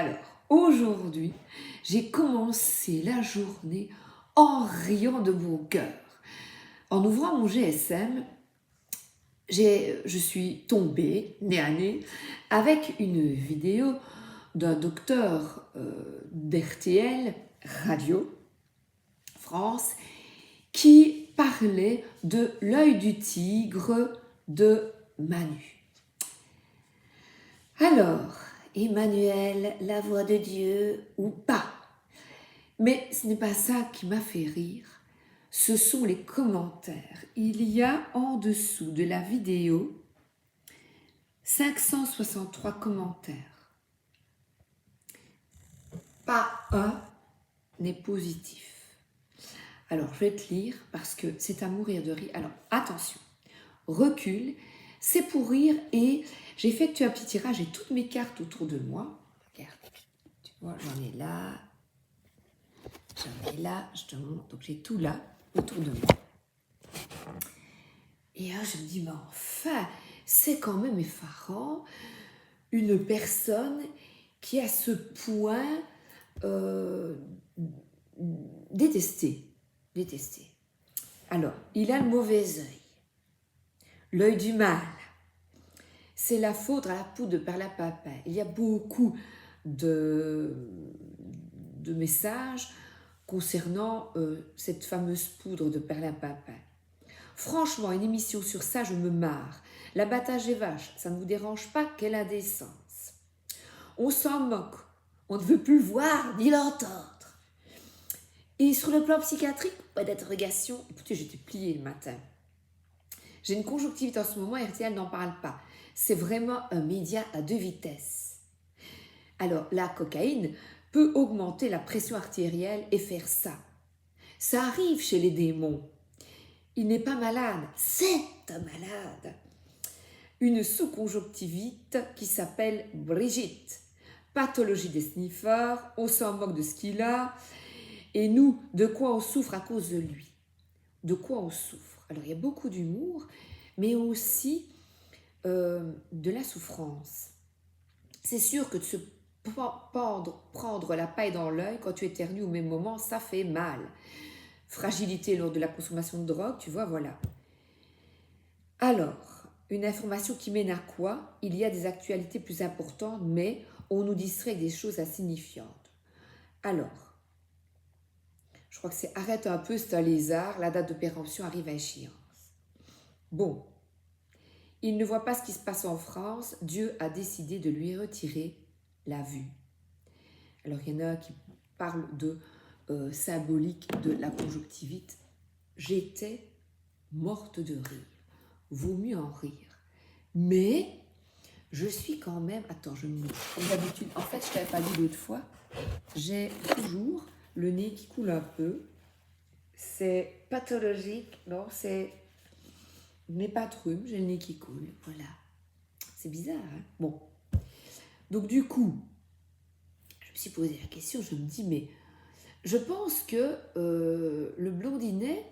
Alors, aujourd'hui, j'ai commencé la journée en riant de bon cœur. En ouvrant mon GSM, je suis tombée, nez à nez, avec une vidéo d'un docteur d'RTL Radio France qui parlait de l'œil du tigre de Manu. Alors, Emmanuel, la voix de Dieu ou pas? Mais ce n'est pas ça qui m'a fait rire, ce sont les commentaires. Il y a en dessous de la vidéo 563 commentaires. Pas un n'est positif. Alors, je vais te lire parce que c'est à mourir de rire. Alors, attention, recule, c'est pour rire et j'ai effectué un petit tirage, j'ai toutes mes cartes autour de moi. Regarde, tu vois, j'en ai là, je te montre, donc j'ai tout là, autour de moi. Et là, je me dis, mais enfin, c'est quand même effarant, une personne qui à ce point détestée. Alors, il a le mauvais œil, l'œil du mal. C'est la faute à la poudre de perlimpinpin. Il y a beaucoup de messages concernant cette fameuse poudre de perlimpinpin. Franchement, une émission sur ça, je me marre. L'abattage des vaches, ça ne vous dérange pas? Quelle indécence! On s'en moque. On ne veut plus le voir ni l'entendre. Et sur le plan psychiatrique, pas d'interrogation. Écoutez, j'étais pliée le matin. J'ai une conjonctivite en ce moment, RTL n'en parle pas. C'est vraiment un média à deux vitesses. Alors, la cocaïne peut augmenter la pression artérielle et faire ça. Ça arrive chez les démons. Il n'est pas malade, c'est un malade. Une sous-conjonctivite qui s'appelle Brigitte. Pathologie des sniffers, on s'en moque de ce qu'il a. Et nous, de quoi on souffre à cause de lui? De quoi on souffre? Alors, il y a beaucoup d'humour, mais aussi de la souffrance. C'est sûr que de se prendre la paille dans l'œil quand tu éternues au même moment, ça fait mal. Fragilité lors de la consommation de drogue, tu vois, voilà. Alors, une information qui mène à quoi? Il y a des actualités plus importantes, mais on nous distrait avec des choses insignifiantes. Alors, je crois que c'est arrête un peu, c'est un lézard, la date de péremption arrive à échéance. Bon, il ne voit pas ce qui se passe en France, Dieu a décidé de lui retirer la vue. Alors, il y en a qui parlent de symbolique de la conjonctivite. J'étais morte de rire. Vaut mieux en rire. Mais je suis quand même... Attends, comme d'habitude, en fait, je ne t'avais pas dit l'autre fois, j'ai toujours le nez qui coule un peu. C'est pathologique, non, c'est... Mais pas trop, j'ai le nez qui coule, voilà. C'est bizarre, hein? Bon. Donc du coup, je me suis posé la question, je me dis, mais je pense que le blondinet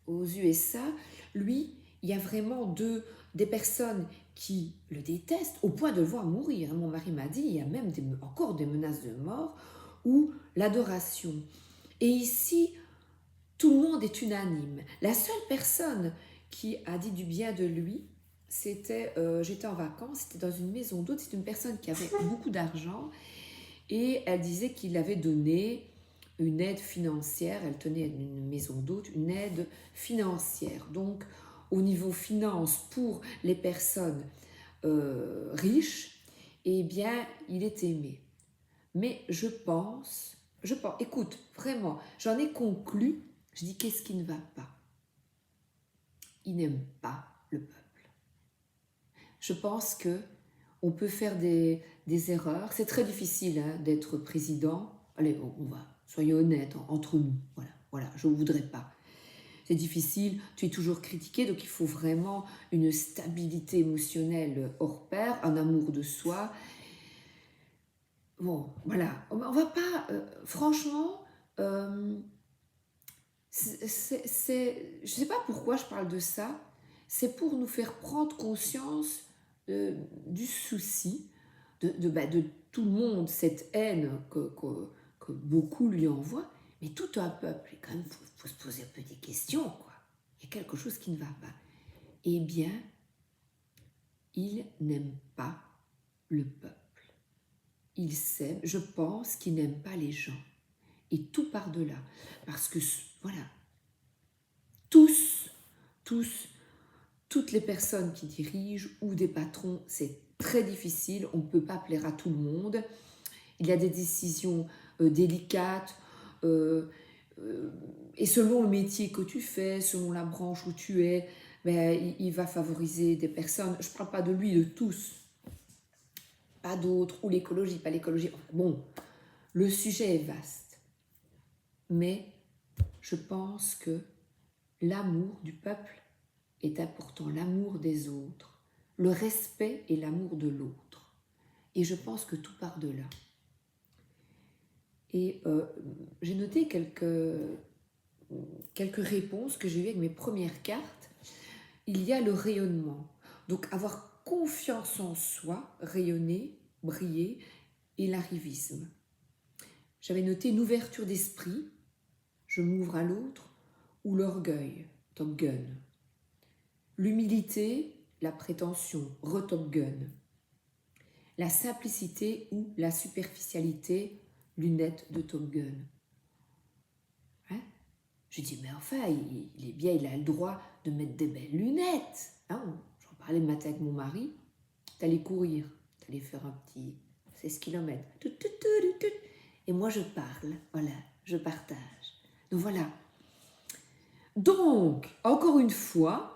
aux USA, lui, il y a vraiment des personnes qui le détestent au point de le voir mourir. Mon mari m'a dit, il y a même encore des menaces de mort ou l'adoration. Et ici, tout le monde est unanime. La seule personne qui a dit du bien de lui, c'était, j'étais en vacances, c'était dans une maison d'hôte, c'est une personne qui avait beaucoup d'argent et elle disait qu'il avait donné une aide financière, elle tenait une maison d'hôte, une aide financière. Donc, au niveau finance pour les personnes riches, eh bien, il est aimé. Mais je pense, écoute, vraiment, j'en ai conclu, je dis qu'est-ce qui ne va pas? Il n'aime pas le peuple. Je pense que on peut faire des erreurs. C'est très difficile hein, d'être président. Allez, on va, soyons honnêtes, entre nous. Voilà, je ne voudrais pas. C'est difficile, tu es toujours critiqué, donc il faut vraiment une stabilité émotionnelle hors pair, un amour de soi. Bon, voilà, on va pas, franchement, je ne sais pas pourquoi je parle de ça, c'est pour nous faire prendre conscience du souci de tout le monde, cette haine que beaucoup lui envoient, mais tout un peuple. Et quand même, faut se poser un peu des questions, quoi. Il y a quelque chose qui ne va pas. Eh bien, il n'aime pas le peuple. Il s'aime, je pense qu'il n'aime pas les gens. Et tout par-delà. Parce que, voilà, toutes les personnes qui dirigent ou des patrons, c'est très difficile. On ne peut pas plaire à tout le monde. Il y a des décisions délicates. Et selon le métier que tu fais, selon la branche où tu es, ben, il va favoriser des personnes. Je ne parle pas de lui, de tous. Pas d'autres. Ou l'écologie, pas l'écologie. Bon, le sujet est vaste. Mais je pense que l'amour du peuple est important, l'amour des autres, le respect et l'amour de l'autre. Et je pense que tout part de là. Et j'ai noté quelques réponses que j'ai eues avec mes premières cartes. Il y a le rayonnement. Donc avoir confiance en soi, rayonner, briller, et l'arrivisme. J'avais noté une ouverture d'esprit, je m'ouvre à l'autre, ou l'orgueil, Top Gun. L'humilité, la prétention, Top Gun. La simplicité ou la superficialité, lunettes de Top Gun. Hein? Je dis, mais enfin, il est bien, il a le droit de mettre des belles lunettes. Hein? J'en parlais le matin avec mon mari, t'allais courir, t'allais faire un petit 16 km. Et moi, je parle, voilà, je partage. Donc voilà. Donc, encore une fois,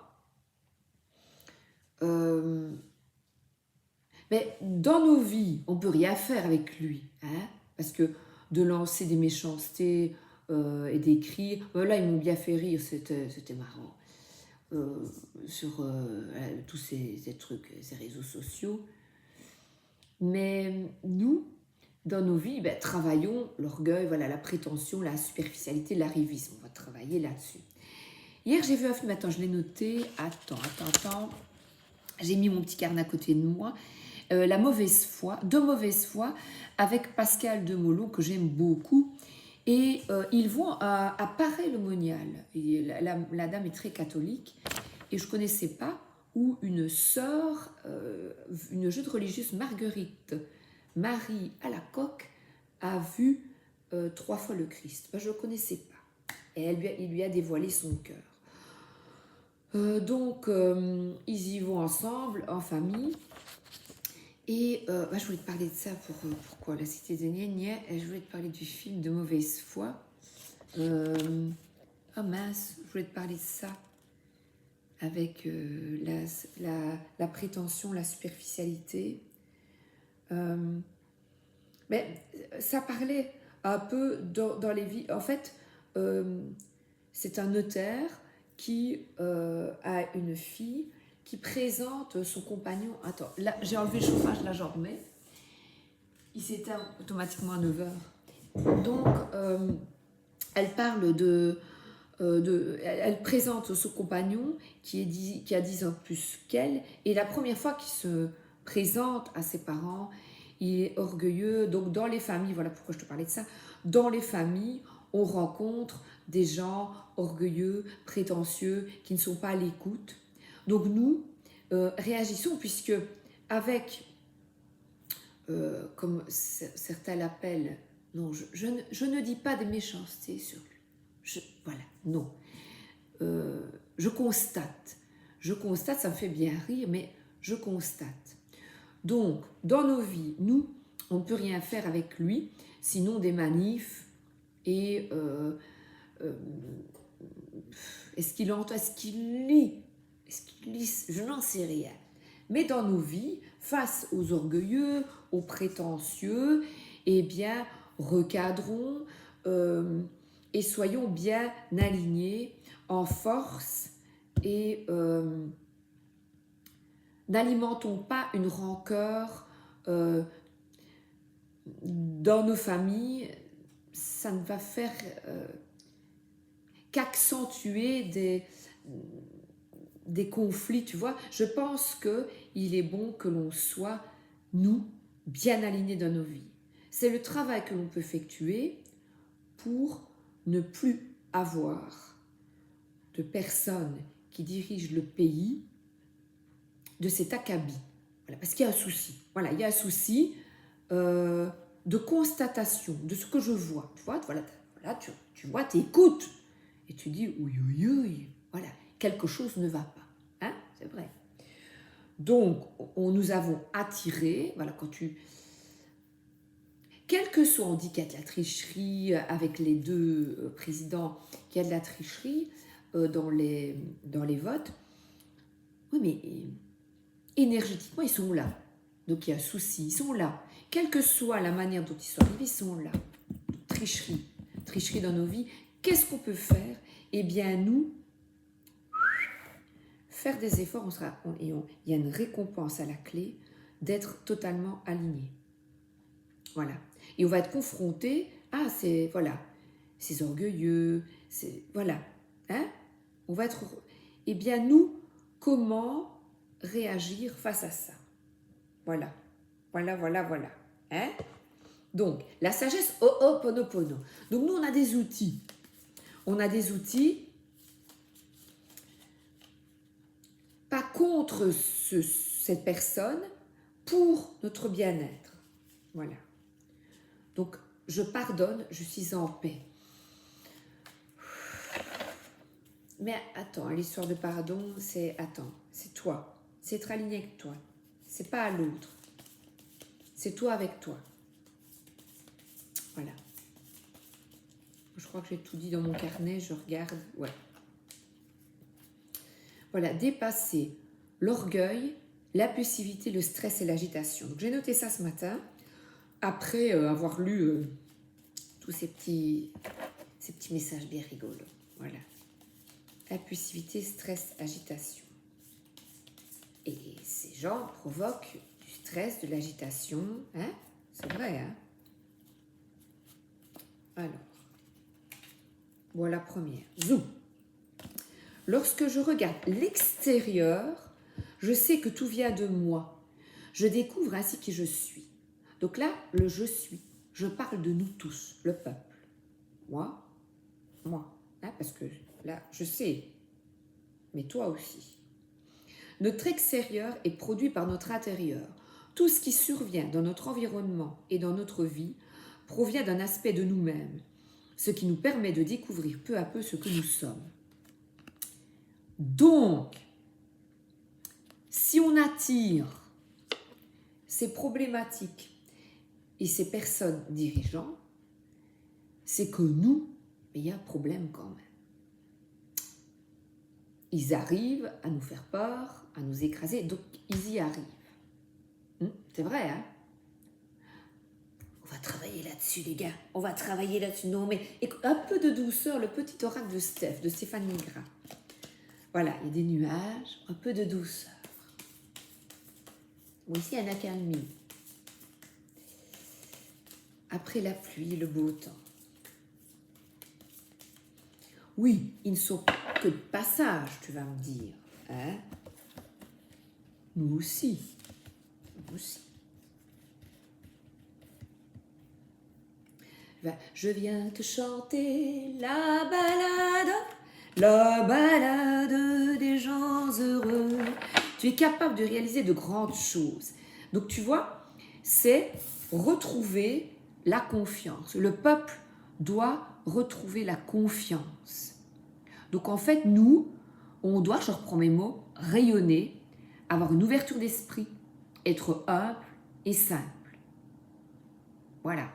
mais dans nos vies, on ne peut rien faire avec lui. Hein, parce que de lancer des méchancetés et d'écrire, là, ils m'ont bien fait rire, c'était marrant. Sur tous ces trucs, ces réseaux sociaux. Mais nous, dans nos vies, ben, travaillons l'orgueil, voilà, la prétention, la superficialité, l'arrivisme. On va travailler là-dessus. Hier, j'ai vu un film, attends, je l'ai noté. Attends. J'ai mis mon petit carnet à côté de moi. La mauvaise foi, de mauvaise foi, avec Pascal Demolon, que j'aime beaucoup. Et ils vont à Paray-le-Monial. La dame est très catholique. Et je ne connaissais pas où une sœur, une jeune religieuse Marguerite, Marie à la coque, a vu 3 fois le Christ. Ben, je ne le connaissais pas. Et il lui a dévoilé son cœur. Donc, ils y vont ensemble, en famille. Et je voulais te parler de ça pourquoi la cité des Gnégnais. Et je voulais te parler du film de mauvaise foi. Mince, je voulais te parler de ça. Avec la prétention, la superficialité. Mais ça parlait un peu dans les vies. En fait, c'est un notaire qui a une fille qui présente son compagnon. Attends, là, j'ai enlevé le chauffage, là, j'en remets. Il s'éteint automatiquement à 9h. Donc, elle parle elle présente son compagnon qui a 10 ans de plus qu'elle. Et la première fois qu'il se présente à ses parents, il est orgueilleux. Donc, dans les familles, voilà pourquoi je te parlais de ça, dans les familles, on rencontre des gens orgueilleux, prétentieux, qui ne sont pas à l'écoute. Donc nous, réagissons, puisque avec, comme certains l'appellent, non, je ne dis pas des méchancetés sur lui. Voilà, non. Je constate, ça me fait bien rire, mais je constate. Donc, dans nos vies, nous, on ne peut rien faire avec lui, sinon des manifs et... est-ce qu'il entend, est-ce qu'il lit, je n'en sais rien. Mais dans nos vies, face aux orgueilleux, aux prétentieux, eh bien, recadrons et soyons bien alignés en force et n'alimentons pas une rancœur dans nos familles. Ça ne va faire qu'accentuer des conflits, tu vois. Je pense qu'il est bon que l'on soit, nous, bien alignés dans nos vies. C'est le travail que l'on peut effectuer pour ne plus avoir de personnes qui dirigent le pays de cet acabit. Voilà, parce qu'il y a un souci. Voilà, il y a un souci de constatation de ce que je vois. Tu vois, voilà, tu vois, tu écoutes et tu dis oui, oui, oui. Voilà, quelque chose ne va pas. Hein, c'est vrai. Donc, nous avons attiré, voilà, quand tu... Quel que soit, on dit qu'il y a de la tricherie avec les deux présidents, qu'il y a de la tricherie dans les votes. Oui, mais énergétiquement, ils sont là. Donc, il y a un souci, ils sont là. Quelle que soit la manière dont ils sont arrivés, ils sont là. Tricherie. Tricherie dans nos vies. Qu'est-ce qu'on peut faire? Eh bien, nous, faire des efforts, il y a une récompense à la clé d'être totalement aligné. Voilà. Et on va être confronté à ces orgueilleux, voilà. Hein? On va être... Eh bien, nous, comment réagir face à ça? Voilà. Voilà. Hein? Donc, la sagesse Ho'oponopono. Donc, nous, on a des outils. On a des outils pas contre cette personne, pour notre bien-être. Voilà. Donc, je pardonne, je suis en paix. Mais attends, l'histoire de pardon, c'est toi. C'est être aligné avec toi. C'est pas à l'autre. C'est toi avec toi. Voilà. Je crois que j'ai tout dit dans mon carnet, je regarde. Ouais. Voilà, dépasser l'orgueil, l'impulsivité, le stress et l'agitation. Donc j'ai noté ça ce matin, après avoir lu tous ces petits messages bien rigolos. Voilà. Impulsivité, stress, agitation. Et ces gens provoquent du stress, de l'agitation. Hein? C'est vrai, hein? Alors, voilà la première. Zou. Lorsque je regarde l'extérieur, je sais que tout vient de moi. Je découvre ainsi qui je suis. Donc là, le je suis. Je parle de nous tous, le peuple. Moi. Hein, parce que là, je sais. Mais toi aussi. Notre extérieur est produit par notre intérieur. Tout ce qui survient dans notre environnement et dans notre vie provient d'un aspect de nous-mêmes, ce qui nous permet de découvrir peu à peu ce que nous sommes. Donc, si on attire ces problématiques et ces personnes dirigeantes, c'est que nous, il y a un problème quand même. Ils arrivent à nous faire peur, à nous écraser, donc ils y arrivent. C'est vrai, hein? On va travailler là-dessus, les gars. On va travailler là-dessus. Non, mais un peu de douceur, le petit oracle de Stéphanie Gras. Voilà, il y a des nuages, un peu de douceur. Bon, ici, il y a une accalmie. Après la pluie, le beau temps. Oui, ils ne sont que de passage, tu vas me dire. Hein? Nous aussi. Nous aussi. Je viens te chanter la balade des gens heureux. Tu es capable de réaliser de grandes choses. Donc tu vois, c'est retrouver la confiance. Le peuple doit retrouver la confiance. Donc en fait, nous, on doit, je reprends mes mots, rayonner, avoir une ouverture d'esprit, être humble et simple. Voilà.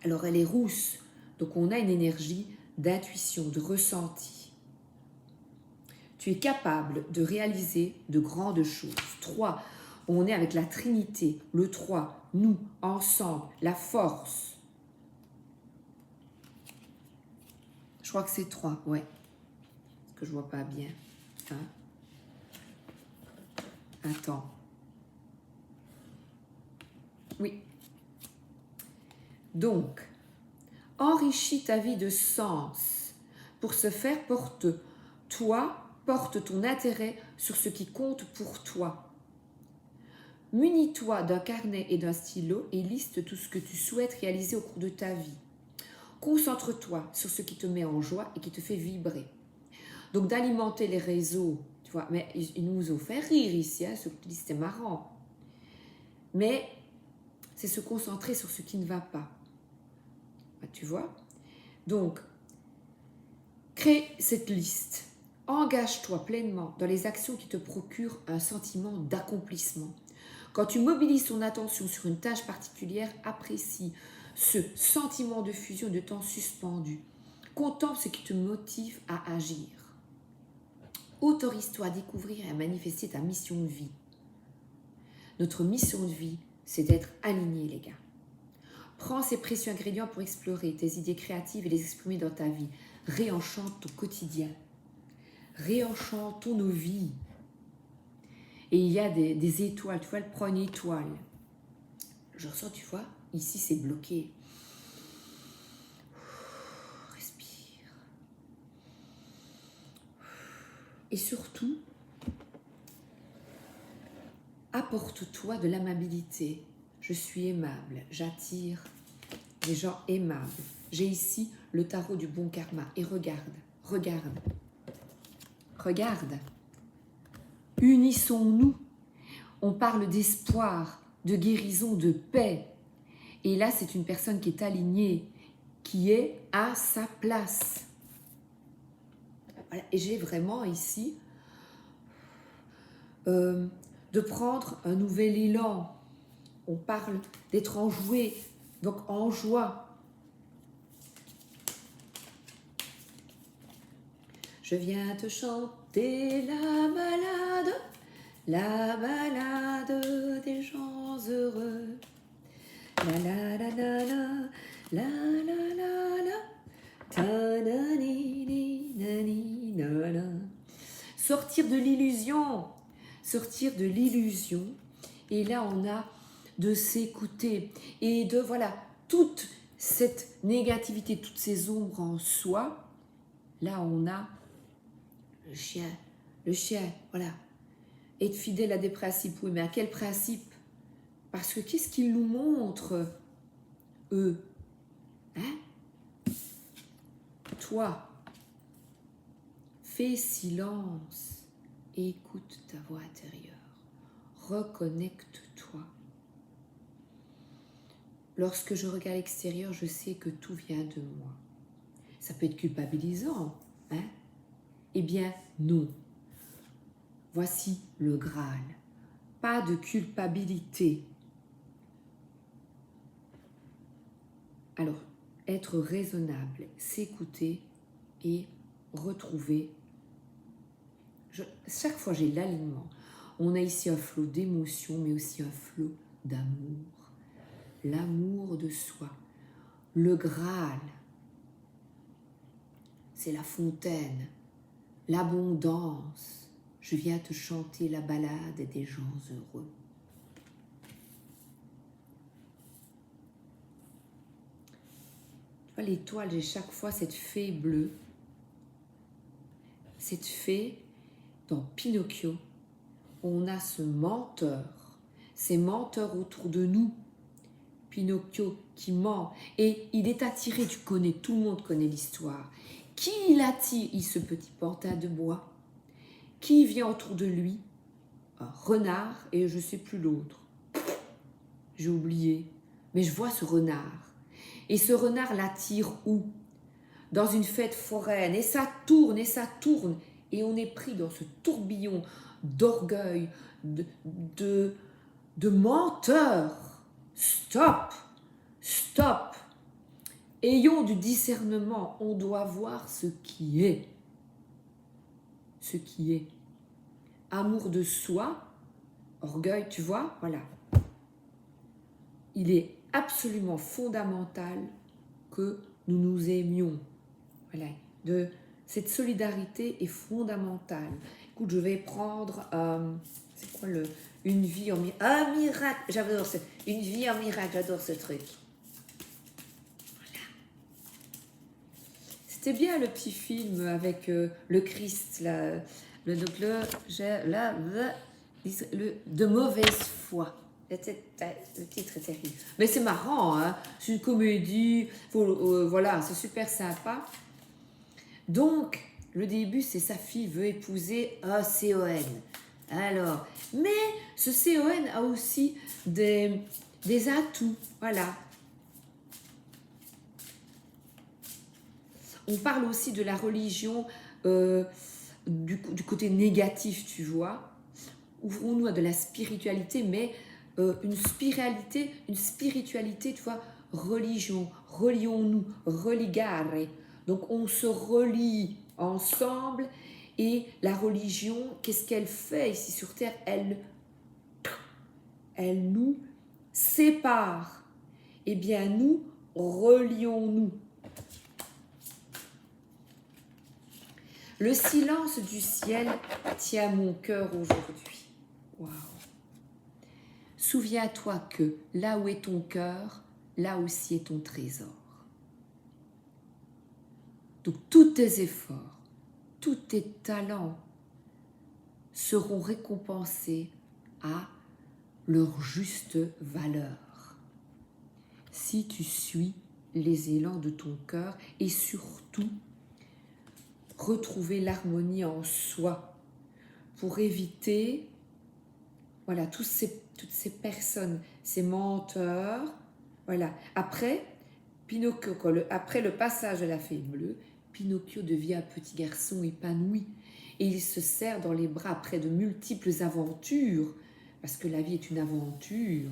Alors elle est rousse, donc on a une énergie d'intuition, de ressenti. Tu es capable de réaliser de grandes choses. 3, on est avec la Trinité, le 3, nous, ensemble, la force. Je crois que c'est 3, ouais. Parce que je vois pas bien. Hein? Attends. Oui. Donc, enrichis ta vie de sens. Pour ce faire, porte ton intérêt sur ce qui compte pour toi. Munis-toi d'un carnet et d'un stylo et liste tout ce que tu souhaites réaliser au cours de ta vie. Concentre-toi sur ce qui te met en joie et qui te fait vibrer. Donc d'alimenter les réseaux, tu vois, mais ils nous ont fait rire ici, hein, ce que tu dis, c'était marrant. Mais c'est se concentrer sur ce qui ne va pas. Tu vois? Donc, crée cette liste. Engage-toi pleinement dans les actions qui te procurent un sentiment d'accomplissement. Quand tu mobilises ton attention sur une tâche particulière, apprécie ce sentiment de fusion de temps suspendu. Contemple ce qui te motive à agir. Autorise-toi à découvrir et à manifester ta mission de vie. Notre mission de vie, c'est d'être alignés, les gars. Prends ces précieux ingrédients pour explorer tes idées créatives et les exprimer dans ta vie. Réenchante ton quotidien. Réenchantons nos vies. Et il y a des étoiles, tu vois, elle prend une étoile. Je ressens, tu vois, ici c'est bloqué. Respire. Et surtout, apporte-toi de l'amabilité. Je suis aimable, j'attire des gens aimables. J'ai ici le tarot du bon karma. Et regarde, regarde, regarde. Unissons-nous. On parle d'espoir, de guérison, de paix. Et là, c'est une personne qui est alignée, qui est à sa place. Voilà. Et j'ai vraiment ici de prendre un nouvel élan. On parle d'être enjoué, donc en joie. Je viens te chanter la balade des gens heureux. La la la la la, la la la, ta na ni ni na ni na na. Sortir de l'illusion, sortir de l'illusion. Et là, on a de s'écouter et de, voilà, toute cette négativité, toutes ces ombres en soi. Là, on a le chien, voilà. Être fidèle à des principes, oui, mais à quel principe? Parce que qu'est-ce qu'ils nous montrent, eux? Hein? Toi, fais silence et écoute ta voix intérieure. Reconnecte-toi. Lorsque je regarde l'extérieur, je sais que tout vient de moi. Ça peut être culpabilisant, hein? Eh bien, non. Voici le Graal. Pas de culpabilité. Alors, être raisonnable, s'écouter et retrouver. Chaque fois, j'ai l'alignement. On a ici un flot d'émotions, mais aussi un flot d'amour. L'amour de soi. Le Graal, c'est la fontaine, l'abondance. Je viens te chanter la balade des gens heureux. Tu vois, l'étoile, j'ai chaque fois cette fée bleue. Cette fée, dans Pinocchio, on a ce menteur, ces menteurs autour de nous. Pinocchio qui ment et il est attiré, tu connais, tout le monde connaît l'histoire. Qui il attire? Ce petit pantin de bois. Qui vient autour de lui? Un renard et je ne sais plus l'autre. J'ai oublié, mais je vois ce renard. Et ce renard l'attire où? Dans une fête foraine. Et ça tourne et ça tourne. Et on est pris dans ce tourbillon d'orgueil, de menteur. Stop! Stop! Ayons du discernement. On doit voir ce qui est. Ce qui est. Amour de soi, orgueil, tu vois, voilà. Il est absolument fondamental que nous nous aimions. Voilà. Cette solidarité est fondamentale. Écoute, je vais prendre, c'est quoi une vie en miracle. Un miracle, j'adore une vie en miracle, j'adore ce truc. Voilà. C'était bien le petit film avec le Christ, là. de mauvaise foi. Le titre est terrible. Mais c'est marrant, hein? C'est une comédie, voilà, c'est super sympa. Donc, le début, c'est sa fille veut épouser un CON. Alors, mais ce CON a aussi des atouts, voilà. On parle aussi de la religion du côté négatif, tu vois. Ouvrons-nous à de la spiritualité, mais une spiritualité, tu vois, religion, relions-nous, religare. Donc on se relie ensemble et la religion, qu'est-ce qu'elle fait ici sur Terre? Elle nous sépare. Eh bien, nous relions-nous. Le silence du ciel tient mon cœur aujourd'hui. Waouh! Souviens-toi que là où est ton cœur, là aussi est ton trésor. Donc tous tes efforts, tous tes talents seront récompensés à leur juste valeur. Si tu suis les élans de ton cœur et surtout retrouver l'harmonie en soi pour éviter voilà, toutes ces personnes, ces menteurs. Voilà. Après, Pinocchio, après le passage de la fée bleue, Pinocchio devient un petit garçon épanoui et il se serre dans les bras après de multiples aventures, parce que la vie est une aventure.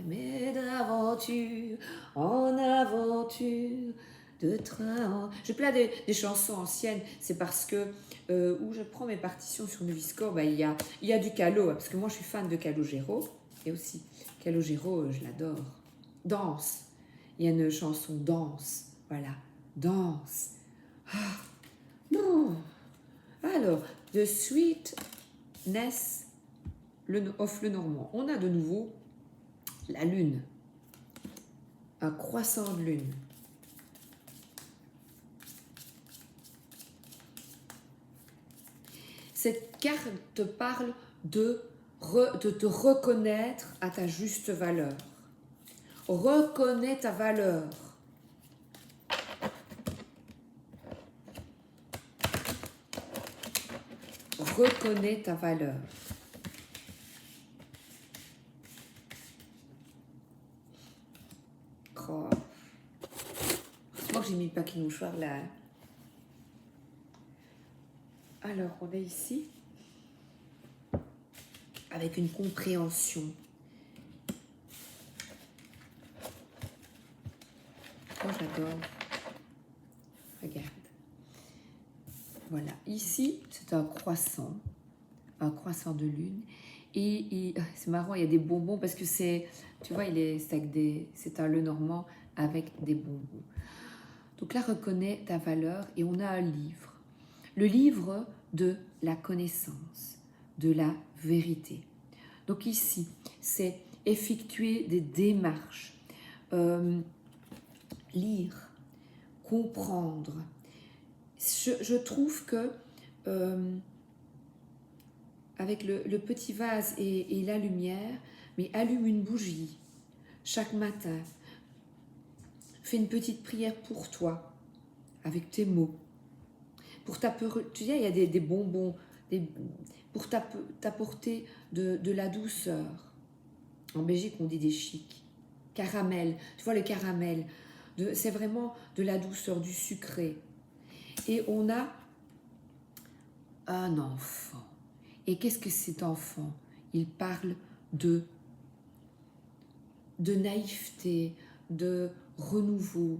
Mais d'aventure en aventure, de train en... Je plains des chansons anciennes, c'est parce que où je prends mes partitions sur Noviscore, il y a du Calo, parce que moi je suis fan de Calogero, et aussi Calogero, je l'adore. Danse, il y a une chanson Danse, voilà, Danse. Ah, non. Alors, The Sweetness of le Normand. On a de nouveau la lune, un croissant de lune. Cette carte te parle de te reconnaître à ta juste valeur. Reconnais ta valeur. Reconnais ta valeur. Oh. Moi j'ai mis le paquet mouchoir là. Alors on est ici avec une compréhension. Moi j'adore. Regarde. Voilà, ici c'est un croissant de lune. Et c'est marrant, il y a des bonbons parce que c'est, tu vois, c'est un Lenormand avec des bonbons. Donc là, reconnais ta valeur et on a un livre. Le livre de la connaissance, de la vérité. Donc ici, c'est effectuer des démarches, lire, comprendre. Je trouve que avec le petit vase et la lumière, mais allume une bougie chaque matin. Fais une petite prière pour toi, avec tes mots. Pour tu sais, il y a des bonbons, pour t'apporter de la douceur. En Belgique, on dit des chics. Caramel, tu vois le caramel, c'est vraiment de la douceur, du sucré. Et on a un enfant. Et qu'est-ce que cet enfant? Il parle de naïveté, de renouveau,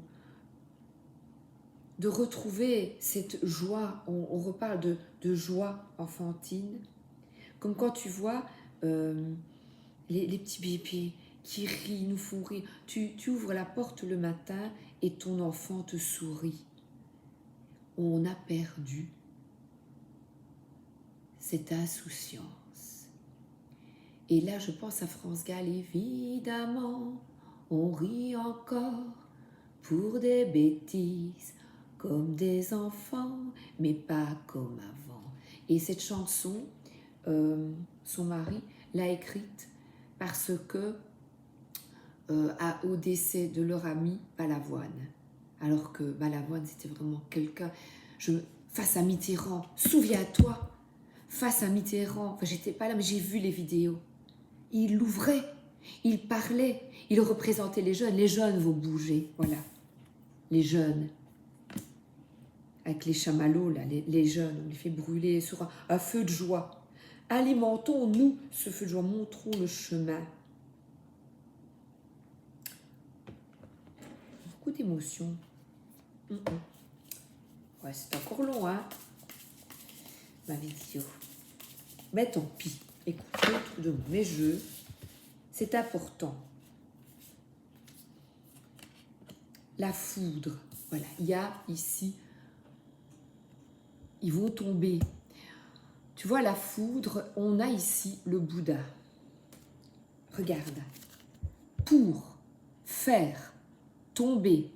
de retrouver cette joie. On reparle de joie enfantine. Comme quand tu vois les petits bébés qui rient, nous font rire. Tu ouvres la porte le matin et ton enfant te sourit. On a perdu cette insouciance. Et là, je pense à France Gall, évidemment, on rit encore pour des bêtises, comme des enfants, mais pas comme avant. Et cette chanson son mari l'a écrite parce que au décès de leur ami Balavoine. Alors que Balavoine, c'était vraiment quelqu'un... Face à Mitterrand, souviens-toi, face à Mitterrand, enfin j'étais pas là, mais j'ai vu les vidéos. Il l'ouvrait, il parlait, il représentait les jeunes vont bouger, voilà. Les jeunes, avec les chamallows, là, les jeunes, on les fait brûler sur un feu de joie. Alimentons-nous ce feu de joie, montrons le chemin. Beaucoup d'émotions. Ouais, c'est encore long, hein, ma vidéo. Mais tant pis. Écoutez, tout de moi. Mais c'est important. La foudre. Voilà, il y a ici, ils vont tomber. Tu vois, la foudre, on a ici le Bouddha. Regarde. Pour faire tomber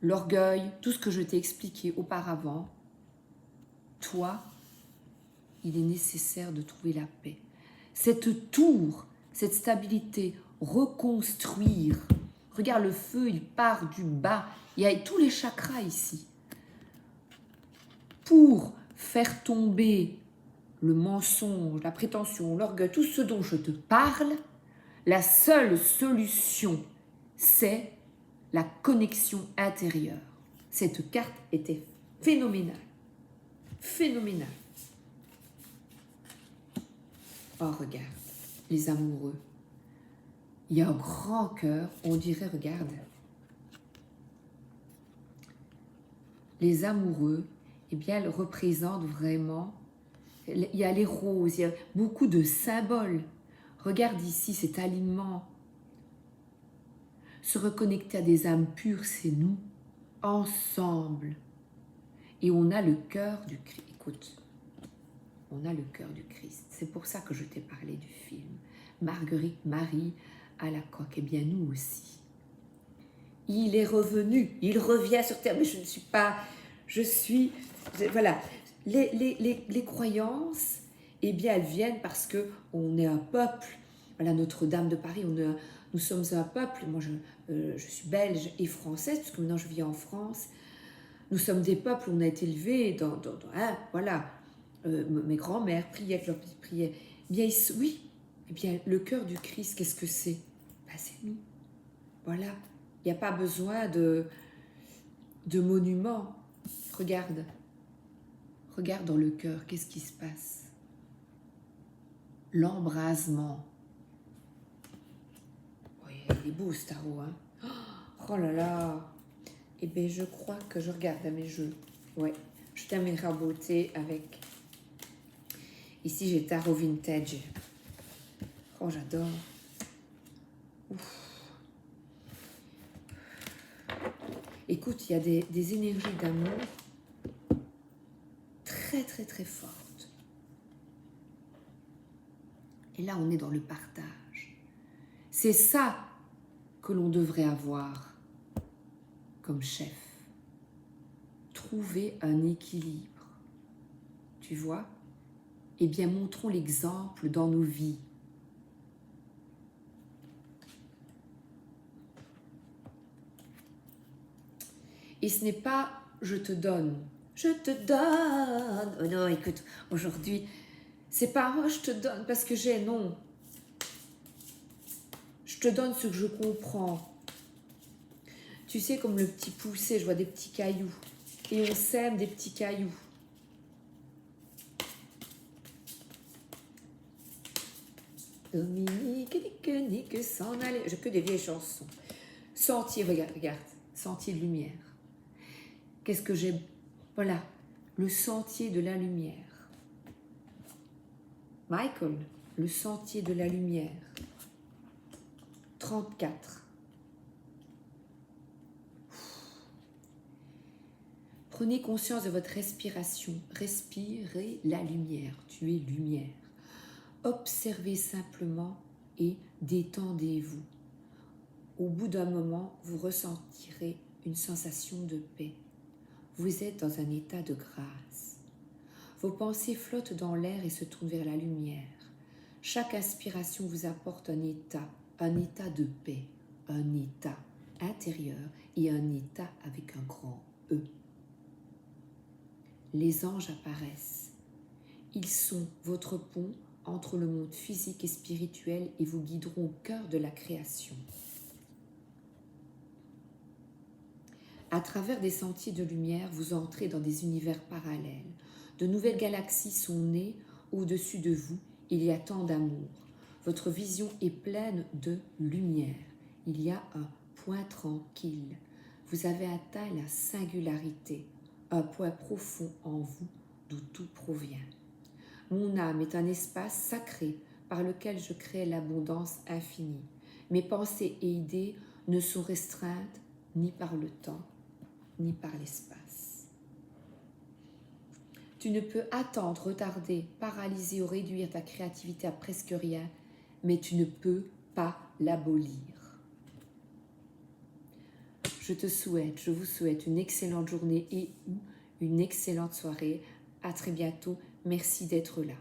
l'orgueil, tout ce que je t'ai expliqué auparavant, toi, il est nécessaire de trouver la paix. Cette tour, cette stabilité, reconstruire. Regarde, le feu, il part du bas. Il y a tous les chakras ici. Pour faire tomber le mensonge, la prétention, l'orgueil, tout ce dont je te parle, la seule solution, c'est la connexion intérieure. Cette carte était phénoménale. Phénoménale. Oh, regarde, les amoureux. Il y a un grand cœur, on dirait, regarde. Les amoureux, eh bien, elles représentent vraiment, il y a les roses, il y a beaucoup de symboles. Regarde ici cet alignement. Se reconnecter à des âmes pures, c'est nous, ensemble. Et on a le cœur du Christ. Écoute, on a le cœur du Christ. C'est pour ça que je t'ai parlé du film. Marguerite Marie à la coque. Eh bien, nous aussi. Il est revenu, il revient sur terre. Mais je ne suis pas... Voilà. Les croyances, eh bien, elles viennent parce qu'on est un peuple. Voilà, Notre-Dame de Paris, nous sommes un peuple. Moi, je suis belge et française, parce que maintenant, je vis en France. Nous sommes des peuples, on a été élevés voilà. Mes grands-mères priaient, leurs petites prières. Eh bien, oui, eh bien, le cœur du Christ, qu'est-ce que c'est? Ben, c'est nous. Voilà. Il n'y a pas besoin de monuments. Regarde. Regarde dans le cœur, qu'est-ce qui se passe? L'embrasement. Oui, il est beau ce tarot, hein? Oh là là. Eh bien, je crois que je regarde à mes jeux. Ouais. Je terminerai en beauté avec... Ici, j'ai Tarot Vintage. Oh, j'adore. Écoute, il y a des énergies d'amour très, très, très fortes. Et là, on est dans le partage. C'est ça que l'on devrait avoir comme chef. Trouver un équilibre. Tu vois? Eh bien, montrons l'exemple dans nos vies. Et ce n'est pas « je te donne ». Je te donne. Oh non, écoute, aujourd'hui, c'est pas « oh, je te donne parce que j'ai », non. Je te donne ce que je comprends. Tu sais, comme le petit poussé, je vois des petits cailloux. Et on sème des petits cailloux. Dominique, Nique, s'en aller. J'ai que des vieilles chansons. Sentier, regarde. Sentier de lumière. Qu'est-ce que j'ai? Voilà, le sentier de la lumière. Michael, le sentier de la lumière. 34. Prenez conscience de votre respiration. Respirez la lumière. Tu es lumière. Observez simplement et détendez-vous. Au bout d'un moment, vous ressentirez une sensation de paix. Vous êtes dans un état de grâce. Vos pensées flottent dans l'air et se tournent vers la lumière. Chaque inspiration vous apporte un état de paix, un état intérieur et un état avec un grand E. Les anges apparaissent. Ils sont votre pont entre le monde physique et spirituel et vous guideront au cœur de la création. À travers des sentiers de lumière, vous entrez dans des univers parallèles. De nouvelles galaxies sont nées au-dessus de vous. Il y a tant d'amour. Votre vision est pleine de lumière. Il y a un point tranquille. Vous avez atteint la singularité, un point profond en vous d'où tout provient. Mon âme est un espace sacré par lequel je crée l'abondance infinie. Mes pensées et idées ne sont restreintes ni par le temps, ni par l'espace. Tu ne peux attendre, retarder, paralyser ou réduire ta créativité à presque rien, mais tu ne peux pas l'abolir. Je vous souhaite une excellente journée et ou une excellente soirée. À très bientôt. Merci d'être là.